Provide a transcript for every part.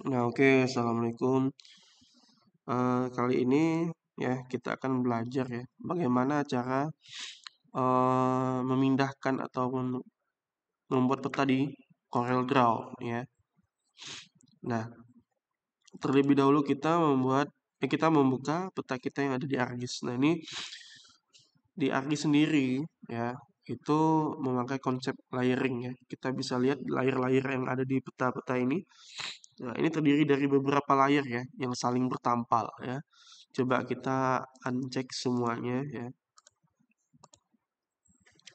Nah, oke, Assalamualaikum. Kali ini ya kita akan belajar ya bagaimana cara memindahkan ataupun membuat peta di CorelDRAW ya. Nah, terlebih dahulu kita membuka peta kita yang ada di ArcGIS. Nah, ini di ArcGIS sendiri ya itu memakai konsep layering ya. Kita bisa lihat layer-layer yang ada di peta-peta ini. Nah, ini terdiri dari beberapa layer ya yang saling bertampal ya. Coba kita uncheck semuanya ya.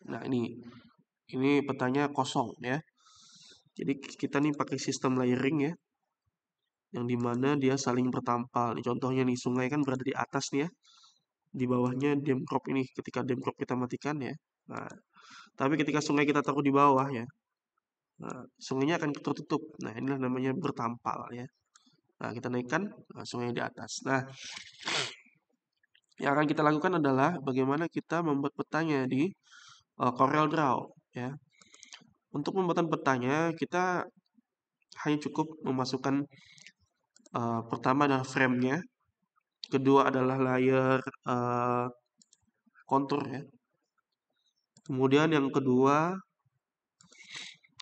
Nah, ini petanya kosong ya. Jadi kita nih pakai sistem layering ya, yang dimana dia saling bertampal. Nih, contohnya nih sungai kan berada di atas nih ya, di bawahnya dam crop ini. Ketika dam crop kita matikan ya. Nah, tapi ketika sungai kita taruh di bawah ya, nah, sungainya akan tertutup. Nah, inilah namanya bertampal ya. Nah, kita naikkan sungai di atas. Nah, yang akan kita lakukan adalah bagaimana kita membuat petanya di CorelDRAW ya. Untuk pembuatan petanya kita hanya cukup memasukkan pertama adalah frame-nya, kedua adalah layer kontur ya. Kemudian yang kedua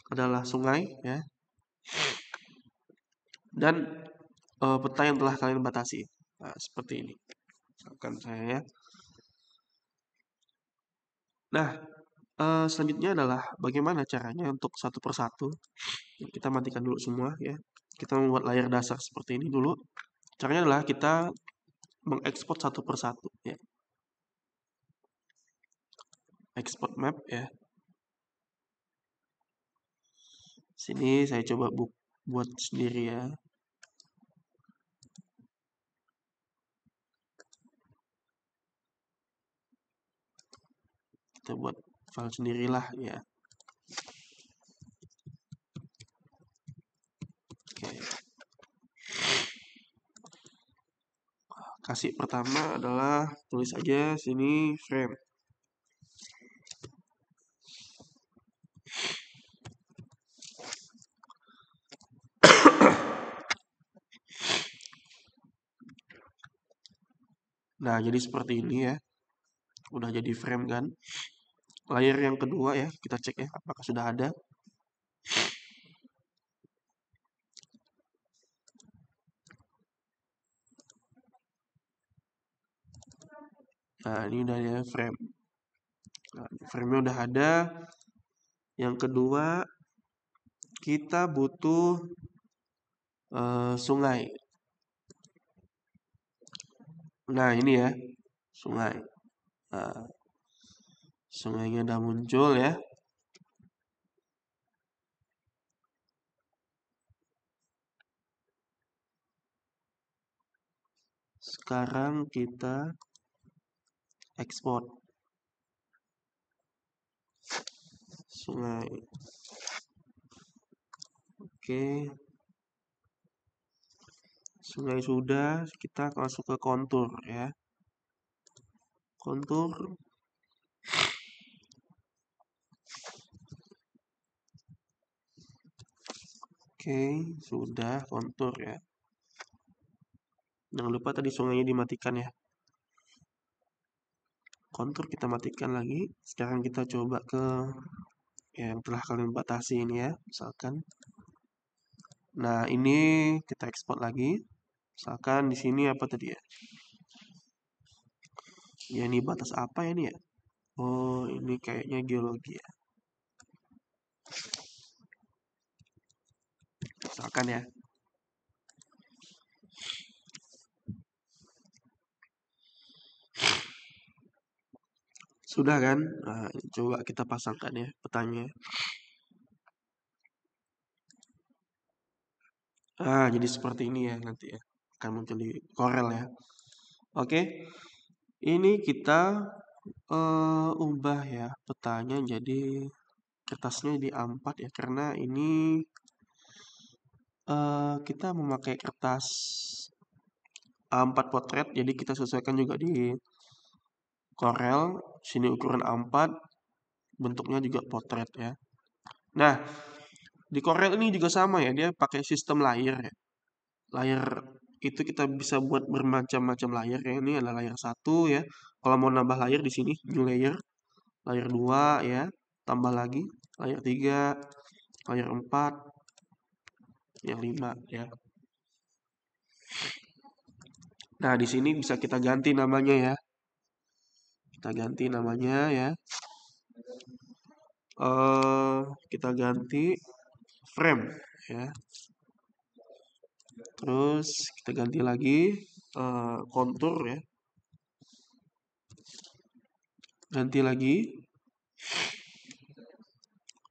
adalah sungai ya. Dan peta yang telah kalian batasi. Nah, seperti ini. Misalkan saya ya. Nah, selanjutnya adalah bagaimana caranya untuk satu persatu. Kita matikan dulu semua ya. Kita membuat layar dasar seperti ini dulu. Caranya adalah kita mengekspor satu persatu ya. Export map ya. Sini saya coba buat sendiri ya. Kita buat file sendirilah ya. Oke. Kasih pertama adalah tulis aja sini frame. Nah, jadi seperti ini ya. Udah jadi frame kan. Layer yang kedua ya, kita cek ya apakah sudah ada. Nah, ini udah ya frame. Nah, frame-nya udah ada. Yang kedua, kita butuh sungai. Nah, ini ya, sungai. Nah, sungainya udah muncul ya. Sekarang kita ekspor sungai. Oke. Sungai sudah, kita masuk ke kontur ya. Kontur. Oke, sudah kontur ya. Jangan lupa tadi sungainya dimatikan ya. Kontur kita matikan lagi. Sekarang kita coba ke yang telah kalian batasi ini ya, misalkan. Nah, ini kita ekspor lagi. Misalkan di sini apa tadi ya? Ya, ini batas apa ya ini ya? Oh, ini kayaknya geologi ya. Misalkan ya. Sudah kan? Nah, coba kita pasangkan ya petanya. Ah, jadi seperti ini ya nanti ya. Akan muncul di Corel ya. Oke. Ini kita ubah ya petanya jadi kertasnya di A4 ya karena ini kita memakai kertas A4 potret jadi kita sesuaikan juga di Corel. Sini ukuran A4, bentuknya juga potret ya. Nah, di Corel ini juga sama ya, dia pakai sistem layer ya. Layar itu kita bisa buat bermacam-macam layar ya. Ini adalah layar 1 ya. Kalau mau nambah layar di sini new layer, layar 2 ya, tambah lagi layar 3, layar 4, layar 5 ya. Nah, di sini bisa kita ganti namanya ya. Kita ganti namanya ya. Kita ganti frame ya. Terus kita ganti lagi kontur ya. Ganti lagi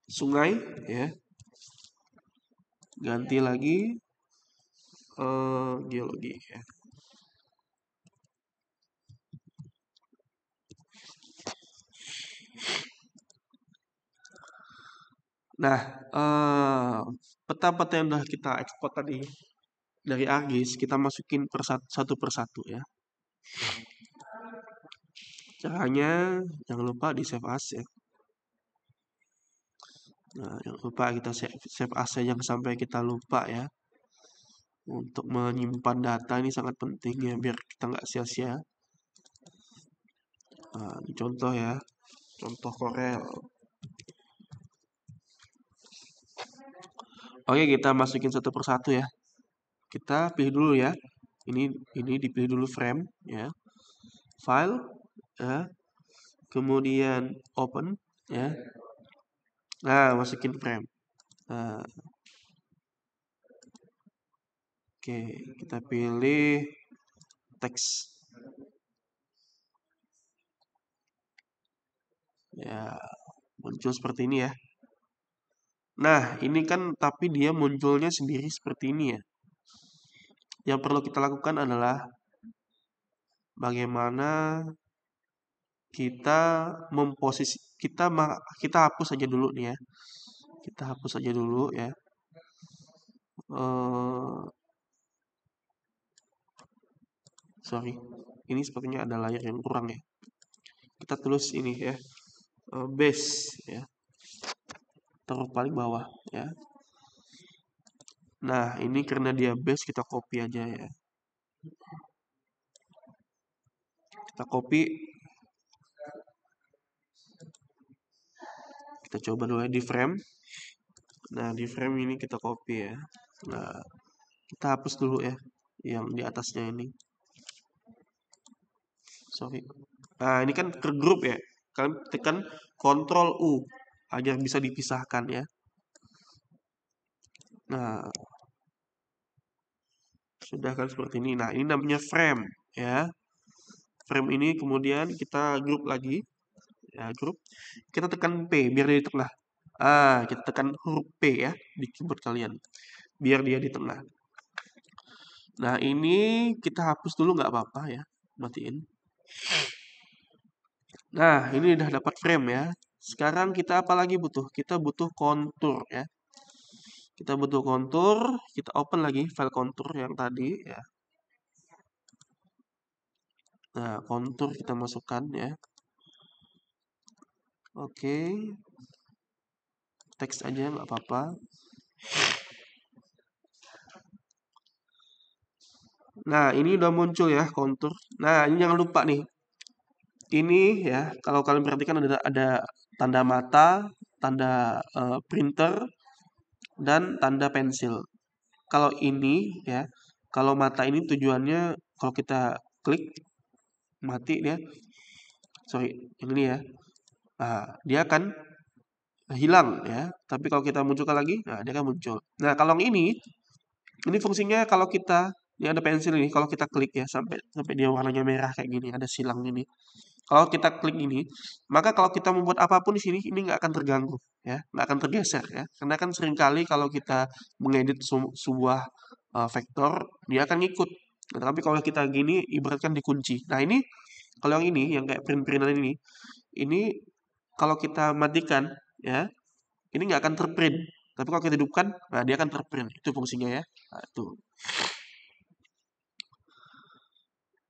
sungai ya. Ganti lagi geologi ya. Nah, peta-peta yang udah kita ekspor tadi dari ArcGIS kita masukin satu persatu ya. Caranya jangan lupa di save as ya. Nah, jangan lupa kita save as jangan sampai kita lupa ya. Untuk menyimpan data ini sangat penting ya biar kita nggak sia-sia. Nah, ini contoh ya, contoh Corel. Oke, kita masukin satu persatu ya. Kita pilih dulu ya. Ini dipilih dulu frame ya. File ya. Kemudian open ya. Nah, masukin frame. Nah, oke, kita pilih teks. Ya, muncul seperti ini ya. Nah, ini kan tapi dia munculnya sendiri seperti ini ya. Yang perlu kita lakukan adalah bagaimana kita kita hapus aja dulu nih ya. Kita hapus aja dulu ya. Sorry, ini sepertinya ada layar yang kurang ya. Kita tulis ini ya, base ya, taruh paling bawah ya. Nah, ini karena dia base kita copy aja ya. Kita copy. Kita coba dulu ya di frame. Nah, di frame ini kita copy ya. Nah, kita hapus dulu ya yang di atasnya ini. Sorry. Nah, ini kan ke grup ya. Kalian tekan Ctrl U agar bisa dipisahkan ya. Nah, sudah kan seperti ini. Nah, ini namanya frame ya. Frame ini kemudian kita grup lagi. Ya, grup. Kita tekan P biar dia di tengah. Kita tekan huruf P ya di keyboard kalian. Biar dia di tengah. Nah, ini kita hapus dulu nggak apa-apa ya. Matiin. Nah, ini udah dapat frame ya. Sekarang kita apa lagi butuh? Kita butuh kontur ya. Kita butuh kontur, kita open lagi file kontur yang tadi ya. Nah, kontur kita masukkan ya. Oke. Teks aja nggak apa-apa. Nah, ini udah muncul ya kontur. Nah, ini jangan lupa nih. Ini ya, kalau kalian perhatikan ada tanda mata, tanda printer, dan tanda pensil. Kalau ini ya, kalau mata ini tujuannya kalau kita klik mati dia, sorry, yang ini ya, nah, dia akan hilang ya. Tapi kalau kita munculkan lagi, nah dia akan muncul. Nah, kalau yang ini fungsinya kalau kita ini ada pensil ini, kalau kita klik ya sampai dia warnanya merah kayak gini, ada silang ini. Kalau kita klik ini, maka kalau kita membuat apapun di sini, ini nggak akan terganggu, ya, nggak akan tergeser, ya. Karena kan seringkali kalau kita mengedit sebuah vektor, dia akan ngikut. Nah, tapi kalau kita gini, ibaratkan dikunci. Nah, ini kalau yang ini, yang kayak print-printan ini kalau kita matikan, ya, ini nggak akan terprint. Tapi kalau kita hidupkan, nah dia akan terprint. Itu fungsinya ya. Nah, itu.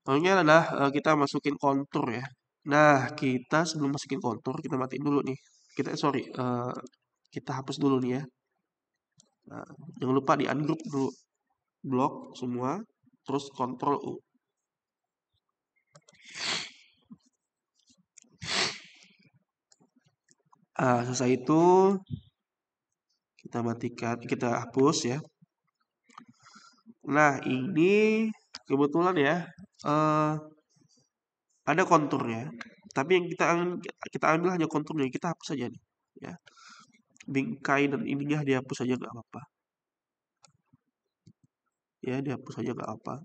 Lalunya adalah kita masukin kontur ya. Nah, kita sebelum masukin kontur, kita matiin dulu nih. Kita hapus dulu nih ya. Nah, jangan lupa di ungroup dulu. blok semua, terus Ctrl U. Selesai itu kita matikan, kita hapus ya. Nah, ini kebetulan ya ada konturnya. Tapi yang kita ambil hanya konturnya, kita hapus saja nih, ya. Bingkai dan ininya dihapus saja nggak apa-apa. Ya, dihapus saja nggak apa.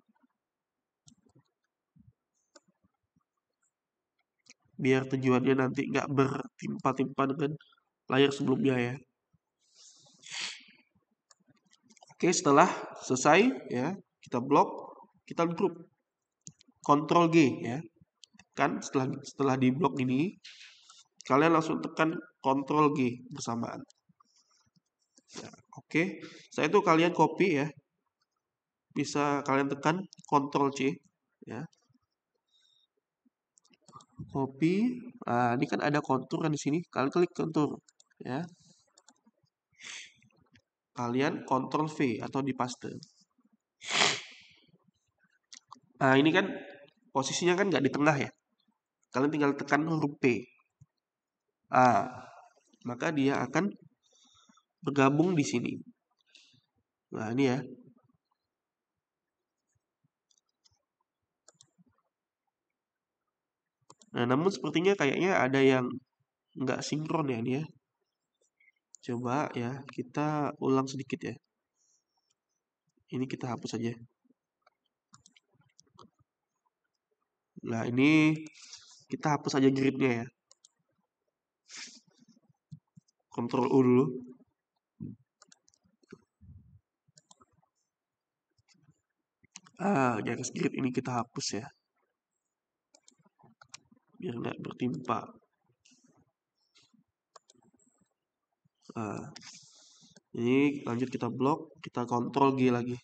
Biar tujuannya nanti nggak bertimpa-timpa dengan layar sebelumnya ya. Oke, setelah selesai ya, kita blok, kita grup. Ctrl G ya. Kan setelah di blok ini, kalian langsung tekan Ctrl G bersamaan. Ya, oke. Setelah itu kalian copy ya. Bisa kalian tekan Ctrl C ya. Copy. Nah, ini kan ada kontur kan di sini. Kalian klik kontur ya. Kalian Ctrl V atau di paste. Nah, ini kan posisinya kan nggak di tengah ya. Kalian tinggal tekan huruf P. Maka dia akan bergabung di sini. Nah, ini ya. Nah, namun sepertinya kayaknya ada yang nggak sinkron ya ini ya. Coba ya, kita ulang sedikit ya. Ini kita hapus saja. Nah, ini kita hapus aja gridnya ya. Ctrl U dulu. Garis grid ini kita hapus ya. Biar nggak bertimpa. Ini lanjut kita blok, kita Ctrl G lagi.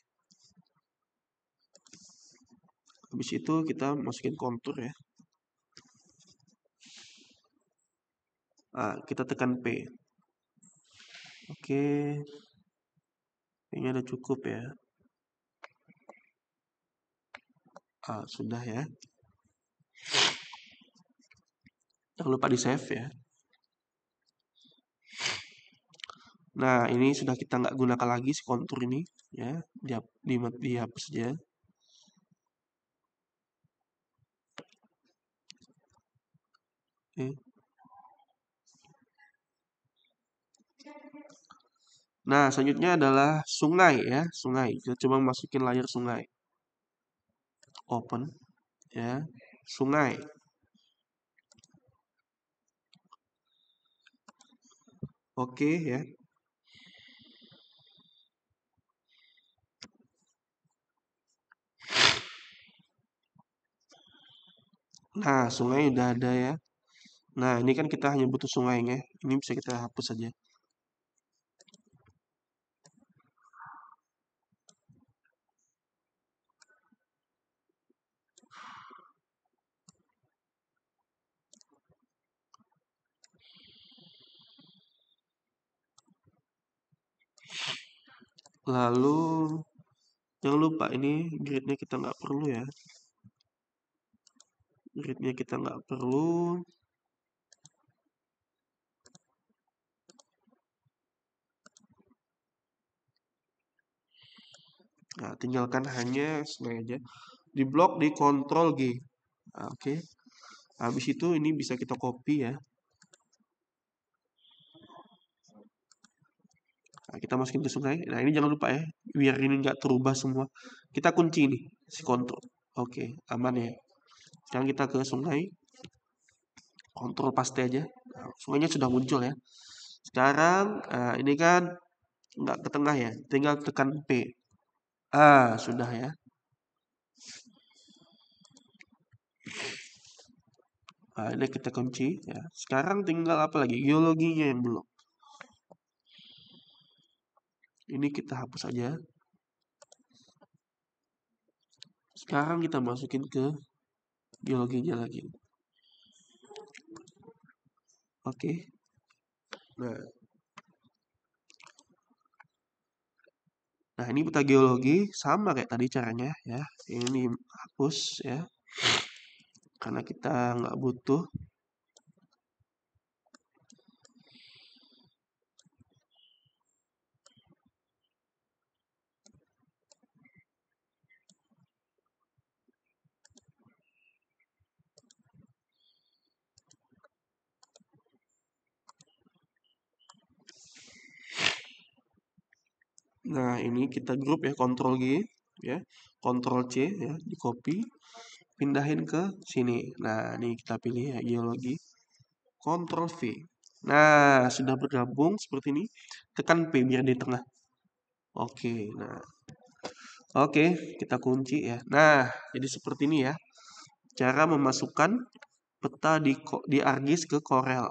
Habis itu kita masukin kontur ya. Kita tekan P. Oke. Kayaknya udah cukup ya. Sudah ya. Jangan lupa di save ya. Nah, ini sudah kita nggak gunakan lagi si kontur ini ya. Dihapus saja. Oke. Nah, selanjutnya adalah sungai ya, sungai. Kita coba masukin layar sungai. Open ya, sungai. Oke ya. Nah, sungai udah ada ya. Nah, ini kan kita hanya butuh sungainya. Ini bisa kita hapus saja. Lalu jangan lupa ini gridnya kita nggak perlu ya. Gridnya kita nggak perlu. Nah, tinggalkan hanya sungai aja. Di blok di Ctrl G. Oke. Habis itu ini bisa kita copy ya. Kita masukin ke sungai. Nah, ini jangan lupa ya. Biar ini nggak terubah semua. Kita kunci ini si Ctrl. Oke, aman ya. Sekarang kita ke sungai. Ctrl paste aja. Nah, sungainya sudah muncul ya. Sekarang ini kan nggak ke tengah ya. Tinggal tekan P. Sudah ya. Ini kita kunci ya. Sekarang tinggal apa lagi? Geologinya yang belum. Ini kita hapus aja. Sekarang kita masukin ke geologinya lagi. Oke. Nah, Nah, ini peta geologi sama kayak tadi caranya ya. Ini hapus ya, karena kita nggak butuh. Nah, ini kita grup ya, Ctrl G ya, Ctrl C ya, di copy, pindahin ke sini. Nah, ini kita pilih ya, geologi, Ctrl V. Nah, sudah bergabung seperti ini. Tekan P biar di tengah. Oke, nah. Oke, kita kunci ya. Nah, jadi seperti ini ya. Cara memasukkan peta di ArcGIS ke Corel.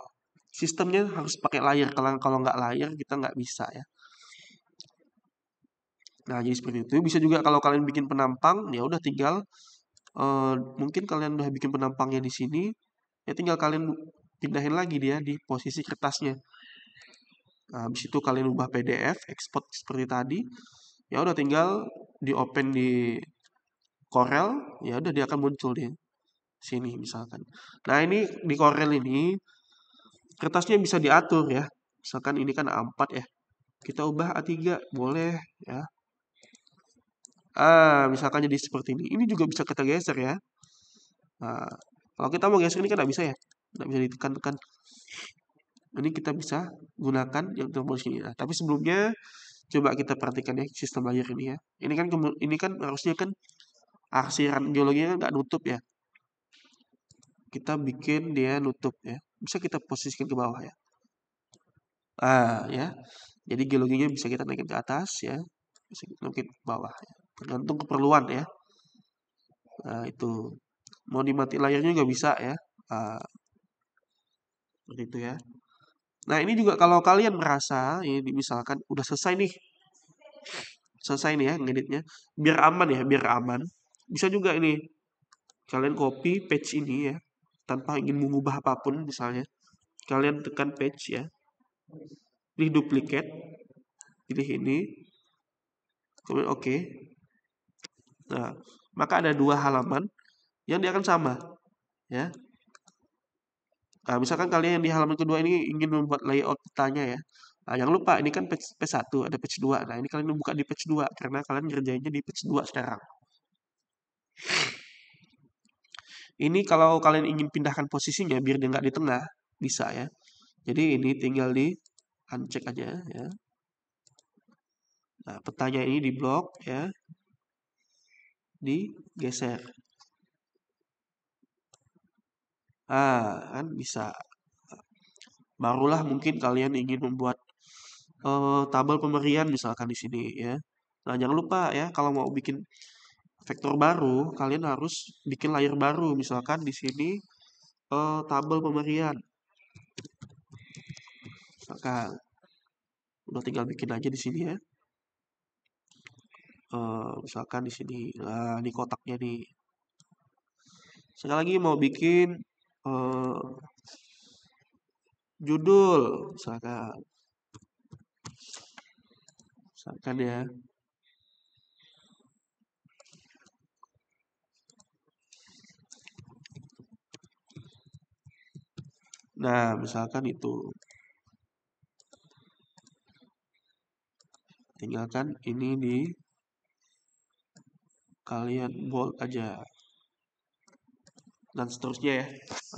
Sistemnya harus pakai layar. Kalau nggak layar kita nggak bisa ya. Nah, jadi seperti itu. Bisa juga kalau kalian bikin penampang, ya udah tinggal mungkin kalian udah bikin penampangnya di sini, ya tinggal kalian pindahin lagi dia di posisi kertasnya. Nah, habis itu kalian ubah PDF, export seperti tadi. Ya udah tinggal di open di Corel, ya udah dia akan muncul di sini misalkan. Nah, ini di Corel ini kertasnya bisa diatur ya. Misalkan ini kan A4 ya. Kita ubah A3, boleh ya. Misalkan jadi seperti ini. Ini juga bisa kita geser ya. Nah, kalau kita mau geser ini kan nggak bisa ya. Nggak bisa ditekan-tekan. Ini kita bisa gunakan yang tombol sini. Nah, tapi sebelumnya coba kita perhatikan ya sistem layar ini ya. Ini kan harusnya kan arsiran geologinya kan nggak nutup ya. Kita bikin dia nutup ya. Bisa kita posisikan ke bawah ya. Ya. Jadi geologinya bisa kita naikin ke atas ya. Bisa kita naikin ke bawah ya. Tergantung keperluan ya. Nah, itu. Mau dimati layarnya juga bisa ya. Seperti itu ya. Nah, ini juga kalau kalian merasa ini misalkan udah selesai nih. Selesai nih ya ngeditnya. Biar aman ya, biar aman. Bisa juga ini kalian copy page ini ya tanpa ingin mengubah apapun misalnya. Kalian tekan page ya. Pilih duplicate. Pilih ini. Kemudian oke. Nah, maka ada dua halaman yang dia akan sama ya. Nah, misalkan kalian yang di halaman kedua ini ingin membuat layout petanya ya. Nah, jangan lupa ini kan page 1, ada page 2. Nah, ini kalian buka di page 2 karena kalian ngerjainnya di page 2 sekarang. Ini kalau kalian ingin pindahkan posisinya biar dia nggak di tengah, bisa ya. Jadi ini tinggal di uncheck aja ya. Nah, petanya ini di blok ya. Digeser. Kan bisa. Barulah mungkin kalian ingin membuat tabel pemberian misalkan di sini ya. Nah, jangan lupa ya kalau mau bikin vektor baru, kalian harus bikin layar baru. Misalkan di sini tabel pemberian. Misalkan udah tinggal bikin aja di sini ya. Misalkan di sini, nah di kotaknya nih. Sekali lagi mau bikin judul, misalkan ya. Nah, misalkan itu. Tinggalkan ini di kalian bold aja. Dan seterusnya ya.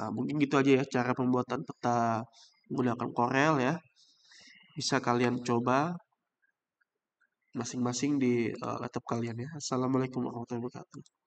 Nah, mungkin gitu aja ya cara pembuatan peta menggunakan Corel ya. Bisa kalian coba masing-masing di laptop kalian ya. Assalamualaikum warahmatullahi wabarakatuh.